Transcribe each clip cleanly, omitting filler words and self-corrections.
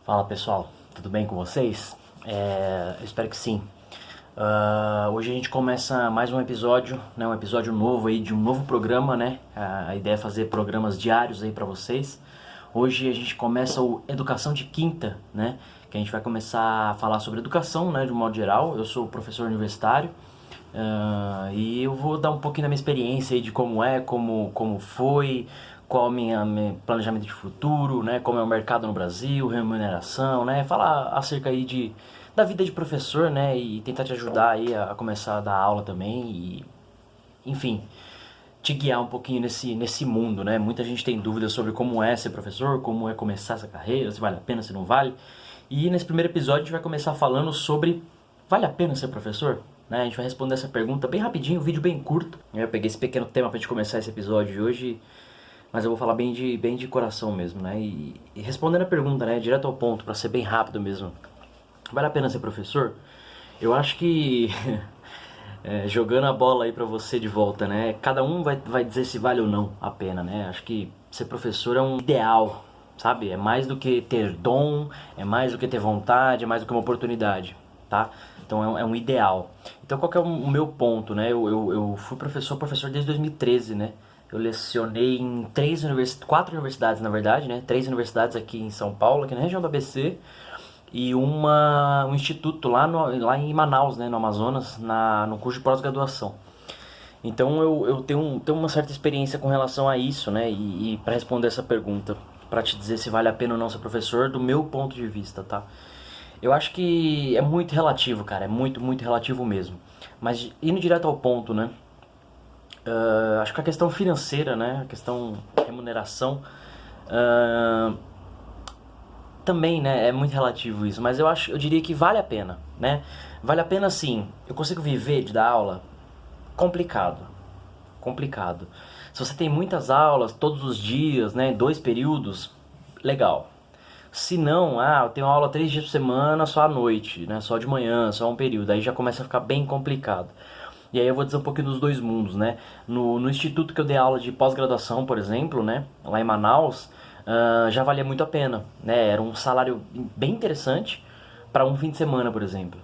Fala pessoal, tudo bem com vocês? Eu espero que sim. Hoje a gente começa mais um episódio, né, um episódio novo aí de um novo programa, né? A ideia é fazer programas diários aí para vocês. Hoje a gente começa o Educação de Quinta, né? Que a gente vai começar a falar sobre educação, né, de um modo geral. Eu sou professor universitário. E eu vou dar um pouquinho da minha experiência aí de como foi, qual é o meu planejamento de futuro, né? Como é o mercado no Brasil, remuneração, né? Falar acerca aí da vida de professor, né? E tentar te ajudar aí a começar a dar aula também e, enfim, te guiar um pouquinho nesse mundo, né? Muita gente tem dúvidas sobre como é ser professor, como é começar essa carreira, se vale a pena, se não vale. E nesse primeiro episódio a gente vai começar falando sobre vale a pena ser professor? Né? A gente vai responder essa pergunta bem rapidinho, um vídeo bem curto. Eu peguei esse pequeno tema pra gente começar esse episódio de hoje, mas eu vou falar bem de coração mesmo, né? E respondendo a pergunta, né, direto ao ponto, pra ser bem rápido mesmo. Vale a pena ser professor? Eu acho que jogando a bola aí pra você de volta, né? Cada um vai dizer se vale ou não a pena, né? Acho que ser professor é um ideal, sabe? É mais do que ter dom, é mais do que ter vontade, é mais do que uma oportunidade, tá? Então é um ideal. Então qual que é o meu ponto, né? Eu fui professor desde 2013, né? Eu lecionei em quatro universidades, na verdade, né? Três universidades aqui em São Paulo, aqui na região do ABC, e um instituto lá em Manaus, né, no Amazonas, no curso de pós-graduação. Então eu tenho uma certa experiência com relação a isso, né? E para responder essa pergunta, para te dizer se vale a pena ou não ser professor, do meu ponto de vista, tá? Eu acho que é muito relativo, cara, é muito relativo mesmo. Mas indo direto ao ponto, né? Acho que a questão financeira, né? A questão remuneração, uh, também, né, é muito relativo isso, mas eu diria que vale a pena, né? Vale a pena sim. Eu consigo viver de dar aula? Complicado, complicado. Se você tem muitas aulas todos os dias, né, dois períodos, legal. Se não, eu tenho aula 3 dias por semana, só à noite, né, só de manhã, só um período, aí já começa a ficar bem complicado. E aí eu vou dizer um pouquinho dos dois mundos, né? No instituto que eu dei aula de pós-graduação, por exemplo, né, lá em Manaus, já valia muito a pena, né? Era um salário bem interessante para um fim de semana, por exemplo,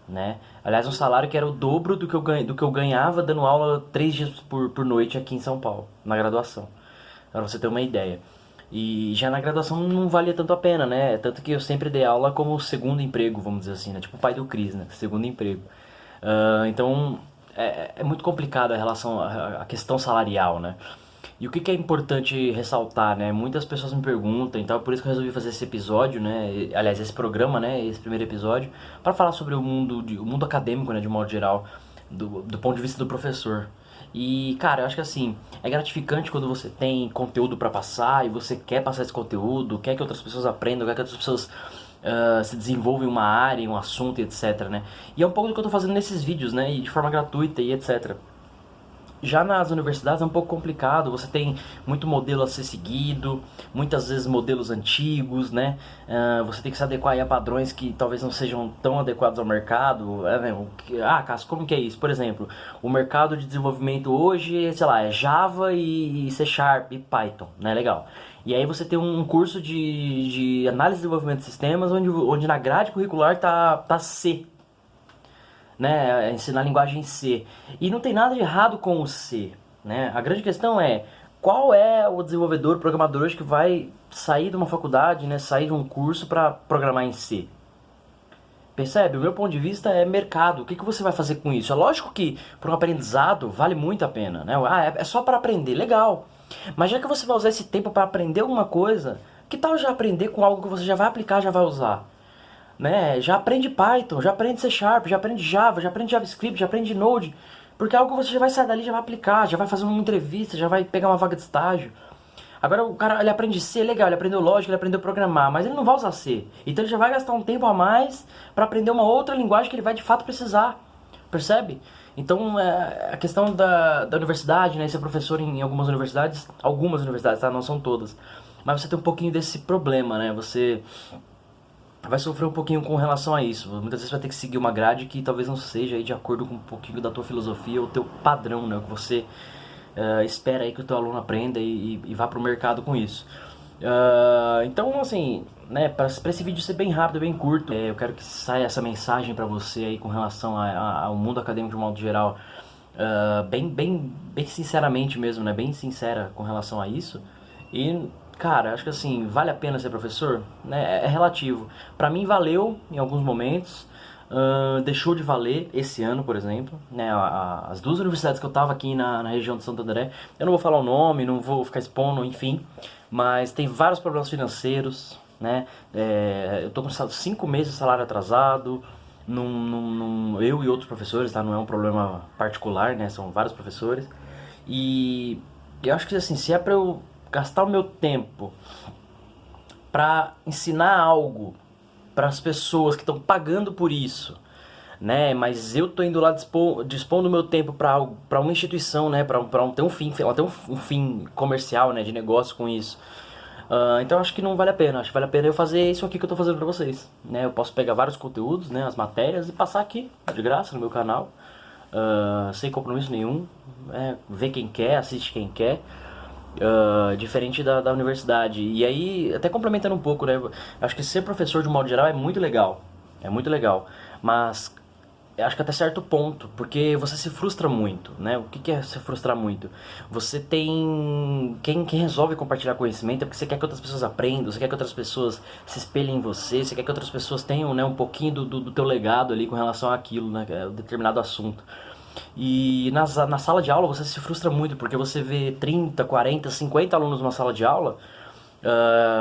né? Aliás, um salário que era o dobro do que eu ganhava dando aula 3 dias por noite aqui em São Paulo, na graduação, para você ter uma ideia. E já na graduação não valia tanto a pena, né? Tanto que eu sempre dei aula como segundo emprego, vamos dizer assim, né? Tipo o pai do Cris, né? Segundo emprego. Então é muito complicado a relação, a questão salarial, né? E o que é importante ressaltar, né? Muitas pessoas me perguntam, então é por isso que eu resolvi fazer esse episódio, né? Aliás, esse programa, né? Esse primeiro episódio, para falar sobre o mundo acadêmico, né? De um modo geral, do ponto de vista do professor. E, cara, eu acho que assim, é gratificante quando você tem conteúdo para passar e você quer passar esse conteúdo, quer que outras pessoas aprendam, quer que outras pessoas se desenvolvam em uma área, em um assunto, e etc, né? E é um pouco do que eu tô fazendo nesses vídeos, né? E de forma gratuita e etc. Já nas universidades é um pouco complicado, você tem muito modelo a ser seguido, muitas vezes modelos antigos, né? Você tem que se adequar aí a padrões que talvez não sejam tão adequados ao mercado. Né? Cássio, como que é isso? Por exemplo, o mercado de desenvolvimento hoje, sei lá, é Java e C Sharp e Python, né? Legal. E aí você tem um curso de análise e desenvolvimento de sistemas onde na grade curricular tá C, né, ensinar a linguagem C. E não tem nada de errado com o C, né? A grande questão é qual é o desenvolvedor, o programador hoje que vai sair de uma faculdade, né, sair de um curso para programar em C. Percebe? O meu ponto de vista é mercado. O que você vai fazer com isso? É lógico que para um aprendizado vale muito a pena, né? É só para aprender, legal. Mas já que você vai usar esse tempo para aprender alguma coisa, que tal já aprender com algo que você já vai aplicar, já vai usar? Né? Já aprende Python, já aprende C Sharp, já aprende Java, já aprende JavaScript, já aprende Node, porque é algo que você já vai sair dali, já vai aplicar, já vai fazer uma entrevista, já vai pegar uma vaga de estágio. Agora o cara, ele aprende C, legal, ele aprendeu lógica, ele aprendeu programar, mas ele não vai usar C. Então ele já vai gastar um tempo a mais para aprender uma outra linguagem que ele vai de fato precisar. Percebe? Então a questão da universidade, né, ser professor em algumas universidades, tá? Não são todas. Mas você tem um pouquinho desse problema, né? Você vai sofrer um pouquinho com relação a isso. Muitas vezes vai ter que seguir uma grade que talvez não seja aí de acordo com um pouquinho da tua filosofia ou teu padrão, né? O que você espera aí que o teu aluno aprenda e vá pro mercado com isso. Então, assim, né, para esse vídeo ser bem rápido, bem curto, eu quero que saia essa mensagem para você aí com relação ao mundo acadêmico de um modo geral, bem sinceramente mesmo, né, bem sincera com relação a isso. E, cara, acho que assim, vale a pena ser professor? Né, é relativo. Para mim valeu em alguns momentos, deixou de valer esse ano, por exemplo, né, as duas universidades que eu tava aqui na região de Santo André, eu não vou falar o nome, não vou ficar expondo, enfim, mas tem vários problemas financeiros, né, eu tô com 5 meses de salário atrasado, eu e outros professores, tá, não é um problema particular, né, são vários professores, e eu acho que assim, se é pra eu gastar o meu tempo pra ensinar algo para as pessoas que estão pagando por isso, né? Mas eu tô indo lá dispondo do meu tempo para uma instituição, né? Para ter um fim, ela tem um fim comercial, né? De negócio com isso. Então acho que não vale a pena. Acho que vale a pena eu fazer isso aqui que eu tô fazendo para vocês, né? Eu posso pegar vários conteúdos, né? As matérias e passar aqui de graça no meu canal, sem compromisso nenhum. Vê quem quer, assiste quem quer. Diferente da universidade. E aí, até complementando um pouco, né? Acho que ser professor de um modo geral é muito legal. É muito legal. Mas acho que até certo ponto, porque você se frustra muito, né? O que é se frustrar muito? Você tem... Quem resolve compartilhar conhecimento é porque você quer que outras pessoas aprendam, você quer que outras pessoas se espelhem em você, você quer que outras pessoas tenham, né, um pouquinho do teu legado ali com relação àquilo, né? Determinado assunto. E na sala de aula você se frustra muito, porque você vê 30, 40, 50 alunos numa sala de aula.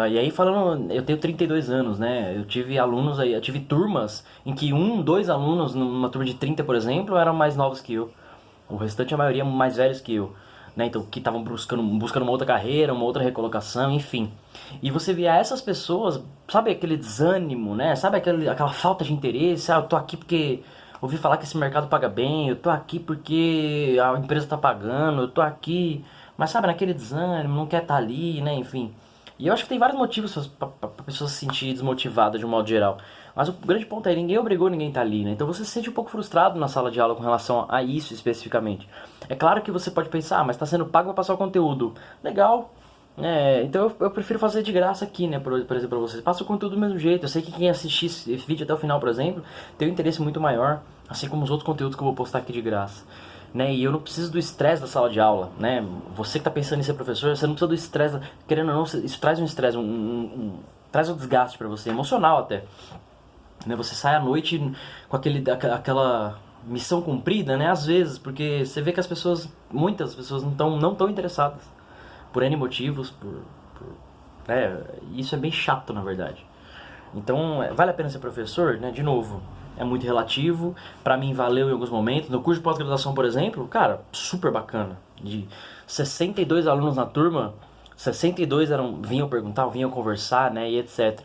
E aí falando, eu tenho 32 anos, né? Eu tive alunos aí, eu tive turmas em que 2 alunos numa turma de 30, por exemplo, eram mais novos que eu. O restante, a maioria, mais velhos que eu, né? Então, que estavam buscando uma outra carreira, uma outra recolocação, enfim. E você via essas pessoas, sabe aquele desânimo, né? Sabe aquela falta de interesse? Eu tô aqui porque ouvi falar que esse mercado paga bem, eu tô aqui porque a empresa tá pagando, eu tô aqui, mas sabe, naquele desânimo, não quer estar ali, né? Enfim. E eu acho que tem vários motivos pra pessoa se sentir desmotivada de um modo geral. Mas o grande ponto é, ninguém obrigou ninguém a estar ali, né? Então você se sente um pouco frustrado na sala de aula com relação a isso especificamente. É claro que você pode pensar, mas está sendo pago para passar o conteúdo. Legal. Então eu prefiro fazer de graça aqui, né? Por exemplo, para vocês. Passa o conteúdo do mesmo jeito. Eu sei que quem assistir esse vídeo até o final, por exemplo, tem um interesse muito maior, assim como os outros conteúdos que eu vou postar aqui de graça. Né? E eu não preciso do estresse da sala de aula, né? Você que está pensando em ser professor, você não precisa do estresse, querendo ou não, isso traz um estresse, traz um desgaste para você, emocional até. Né? Você sai à noite com aquela missão cumprida, né? Às vezes, porque você vê que muitas pessoas não estão interessadas, por N motivos, né? Isso é bem chato, na verdade. Então, vale a pena ser professor, né? De novo, é muito relativo. Pra mim, valeu em alguns momentos. No curso de pós-graduação, por exemplo, cara, super bacana. De 62 alunos na turma, 62 vinham perguntar, vinham conversar, né? E etc.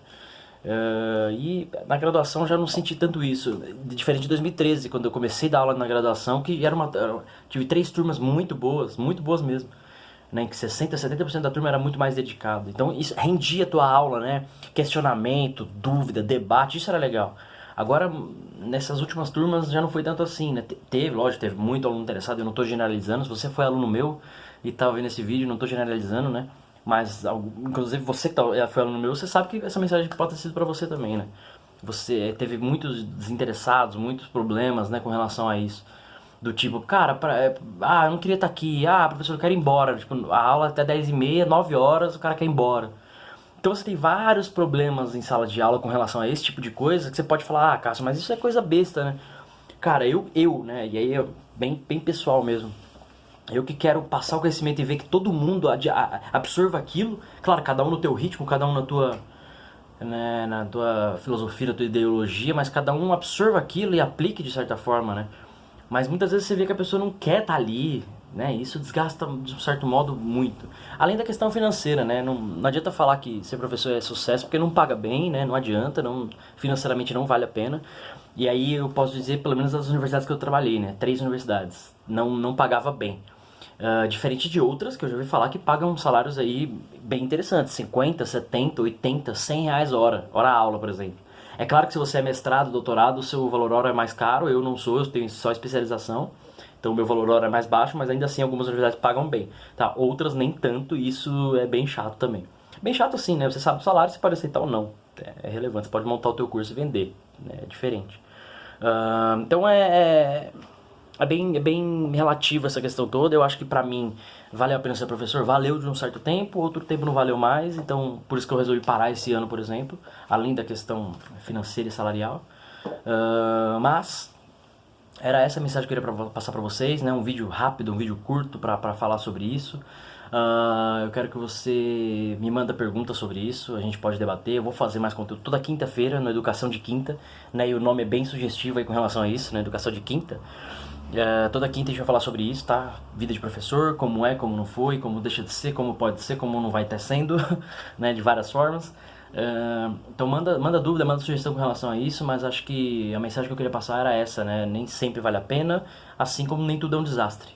E na graduação já não senti tanto isso. Diferente de 2013, quando eu comecei a dar aula na graduação, que tive 3 turmas muito boas mesmo. Né, que 60, 70% da turma era muito mais dedicado. Então isso rendia a tua aula, né? Questionamento, dúvida, debate, isso era legal. Agora, nessas últimas turmas já não foi tanto assim, né? Lógico, teve muito aluno interessado, eu não estou generalizando. Se você foi aluno meu e tá vendo esse vídeo, não estou generalizando, né? Mas, inclusive, você que foi aluno meu, você sabe que essa mensagem pode ter sido para você também, né? Você teve muitos desinteressados, muitos problemas, né, com relação a isso. Do tipo, cara, eu não queria estar aqui, professor, eu quero ir embora. Tipo, a aula é até 10h30, 9 horas, o cara quer ir embora. Então você tem vários problemas em sala de aula com relação a esse tipo de coisa, que você pode falar, Cássio, mas isso é coisa besta, né? Cara, né, e aí é bem pessoal mesmo. Eu que quero passar o conhecimento e ver que todo mundo absorva aquilo. Claro, cada um no teu ritmo, cada um na tua filosofia, na tua ideologia, mas cada um absorva aquilo e aplique de certa forma, né? Mas muitas vezes você vê que a pessoa não quer estar ali, né? Isso desgasta de um certo modo muito. Além da questão financeira, né? Não adianta falar que ser professor é sucesso porque não paga bem, né? Não adianta, financeiramente não vale a pena. E aí eu posso dizer, pelo menos das universidades que eu trabalhei, né? 3 universidades. Não pagava bem. Diferente de outras que eu já ouvi falar que pagam salários aí bem interessantes, 50, 70, 80, 100 reais hora aula, por exemplo. É claro que se você é mestrado, doutorado, o seu valor hora é mais caro, eu não sou, eu tenho só especialização, então o meu valor hora é mais baixo, mas ainda assim algumas universidades pagam bem, tá? Outras nem tanto, e isso é bem chato também. Bem chato assim, né? Você sabe o salário, você pode aceitar ou não, É relevante, você pode montar o teu curso e vender, né? É diferente. Então é bem relativo essa questão toda. Eu acho que pra mim valeu a pena ser professor, valeu de um certo tempo, outro tempo não valeu mais, então por isso que eu resolvi parar esse ano, por exemplo, além da questão financeira e salarial. Mas era essa a mensagem que eu queria passar pra vocês, né? Um vídeo rápido, um vídeo curto pra falar sobre isso. Eu quero que você me manda perguntas sobre isso, a gente pode debater. Eu vou fazer mais conteúdo toda quinta-feira no Educação de Quinta, né? E o nome é bem sugestivo aí com relação a isso, né? Educação de Quinta. Toda quinta a gente vai falar sobre isso, tá? Vida de professor, como é, como não foi, como deixa de ser, como pode ser, como não vai estar sendo, né? De várias formas. Então manda dúvida, manda sugestão com relação a isso, mas acho que a mensagem que eu queria passar era essa, né? Nem sempre vale a pena, assim como nem tudo é um desastre.